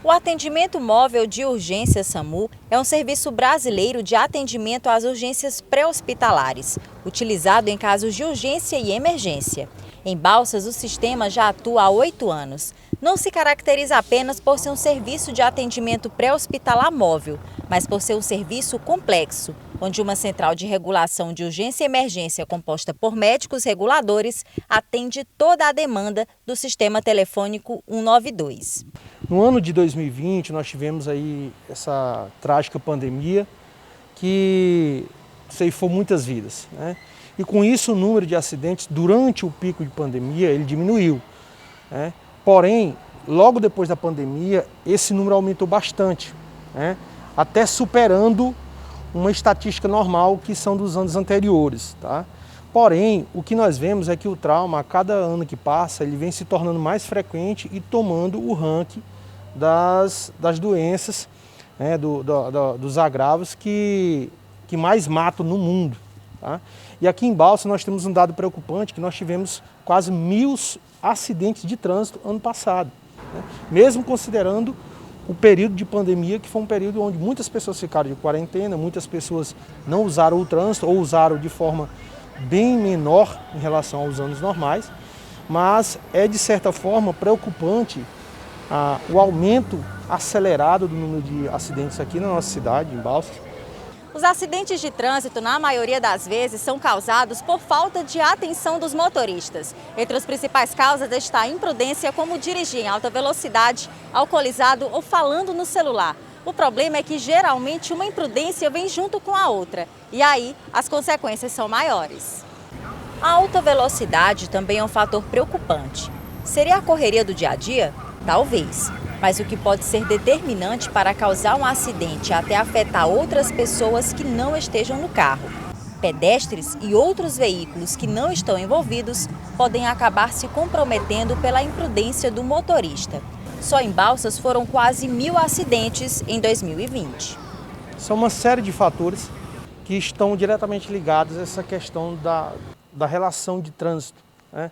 O atendimento móvel de urgência SAMU é um serviço brasileiro de atendimento às urgências pré-hospitalares, utilizado em casos de urgência e emergência. Em Balsas, o sistema já atua há 8 anos. Não se caracteriza apenas por ser um serviço de atendimento pré-hospitalar móvel, mas por ser um serviço complexo, onde uma central de regulação de urgência e emergência composta por médicos reguladores atende toda a demanda do sistema telefônico 192. No ano de 2020, nós tivemos aí essa trágica pandemia que ceifou muitas vidas, né? E com isso o número de acidentes durante o pico de pandemia ele diminuiu, né? Porém, logo depois da pandemia, esse número aumentou bastante, né? Até superando uma estatística normal que são dos anos anteriores, tá? Porém, o que nós vemos é que o trauma, a cada ano que passa, ele vem se tornando mais frequente e tomando o ranking das doenças, né, dos agravos que mais matam no mundo. Tá? E aqui em Balsas nós temos um dado preocupante, que nós tivemos quase 1.000 acidentes de trânsito ano passado, né? Mesmo considerando o período de pandemia, que foi um período onde muitas pessoas ficaram de quarentena, muitas pessoas não usaram o trânsito ou usaram de forma bem menor em relação aos anos normais, mas é de certa forma preocupante o aumento acelerado do número de acidentes aqui na nossa cidade, em Balsas. Os acidentes de trânsito, na maioria das vezes, são causados por falta de atenção dos motoristas. Entre as principais causas está a imprudência, como dirigir em alta velocidade, alcoolizado ou falando no celular. O problema é que geralmente uma imprudência vem junto com a outra, e aí as consequências são maiores. A alta velocidade também é um fator preocupante. Seria a correria do dia a dia? Talvez, mas o que pode ser determinante para causar um acidente e até afetar outras pessoas que não estejam no carro. Pedestres e outros veículos que não estão envolvidos podem acabar se comprometendo pela imprudência do motorista. Só em Balsas foram quase 1.000 acidentes em 2020. São uma série de fatores que estão diretamente ligados a essa questão da relação de trânsito, né?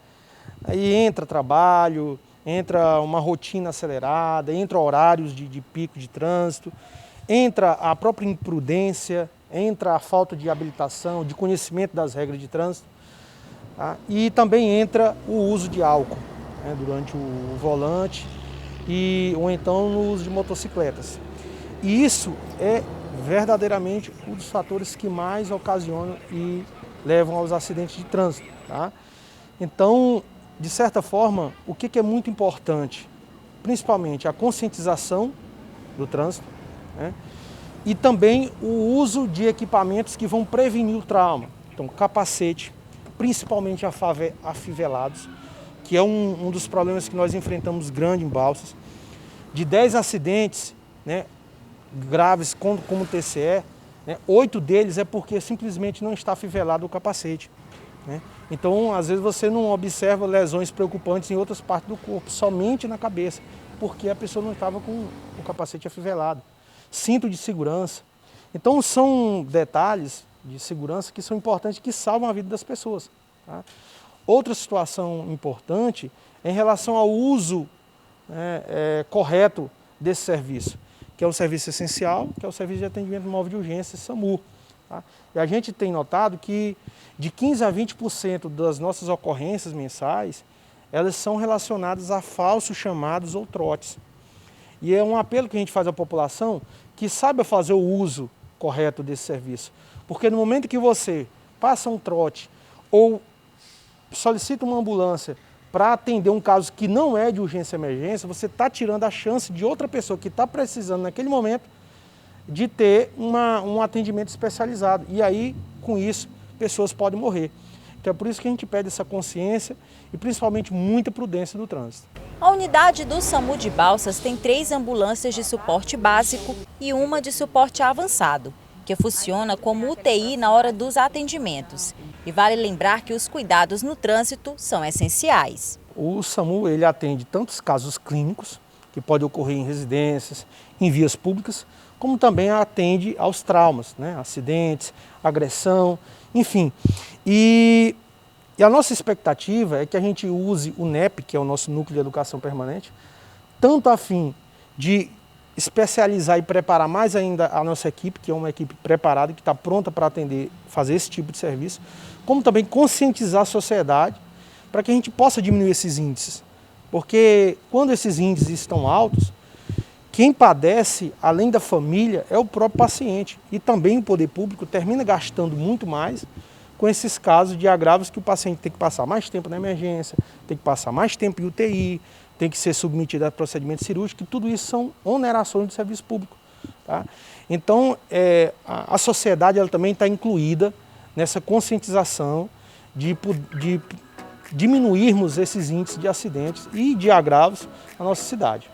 Aí entra trabalho, entra uma rotina acelerada, entra horários de pico de trânsito, entra a própria imprudência, entra a falta de habilitação, de conhecimento das regras de trânsito, tá? E também entra o uso de álcool, né, durante o volante ou então no uso de motocicletas. E isso é verdadeiramente um dos fatores que mais ocasionam e levam aos acidentes de trânsito, tá? Então, de certa forma, o que é muito importante? Principalmente a conscientização do trânsito, né? E também o uso de equipamentos que vão prevenir o trauma. Então, capacete, principalmente afivelados, que é um dos problemas que nós enfrentamos grande em Balsas. De 10 acidentes, né, graves como TCE, né, 8 deles é porque simplesmente não está afivelado o capacete, né? Então, às vezes você não observa lesões preocupantes em outras partes do corpo, somente na cabeça, porque a pessoa não estava com o capacete afivelado. Cinto de segurança. Então, são detalhes de segurança que são importantes, que salvam a vida das pessoas, tá? Outra situação importante é em relação ao uso, né, correto desse serviço, que é um serviço essencial, que é o Serviço de Atendimento Móvel de Urgência, SAMU. Tá? E a gente tem notado que de 15% a 20% das nossas ocorrências mensais, elas são relacionadas a falsos chamados ou trotes. E é um apelo que a gente faz à população que saiba fazer o uso correto desse serviço. Porque no momento que você passa um trote ou solicita uma ambulância para atender um caso que não é de urgência e emergência, você está tirando a chance de outra pessoa que está precisando naquele momento de ter um atendimento especializado. E aí, com isso, pessoas podem morrer. Então é por isso que a gente pede essa consciência e principalmente muita prudência do trânsito. A unidade do SAMU de Balsas tem 3 ambulâncias de suporte básico e uma de suporte avançado, que funciona como UTI na hora dos atendimentos. E vale lembrar que os cuidados no trânsito são essenciais. O SAMU ele atende tantos casos clínicos, que podem ocorrer em residências, em vias públicas, como também atende aos traumas, né? Acidentes, agressão, enfim. E a nossa expectativa é que a gente use o NEP, que é o nosso Núcleo de Educação Permanente, tanto a fim de especializar e preparar mais ainda a nossa equipe, que é uma equipe preparada, que está pronta para atender, fazer esse tipo de serviço, como também conscientizar a sociedade para que a gente possa diminuir esses índices. Porque quando esses índices estão altos, quem padece, além da família, é o próprio paciente. E também o poder público termina gastando muito mais com esses casos de agravos que o paciente tem que passar mais tempo na emergência, tem que passar mais tempo em UTI, tem que ser submetido a procedimento cirúrgico, e tudo isso são onerações do serviço público. Tá? Então, a sociedade ela também está incluída nessa conscientização de diminuirmos esses índices de acidentes e de agravos na nossa cidade.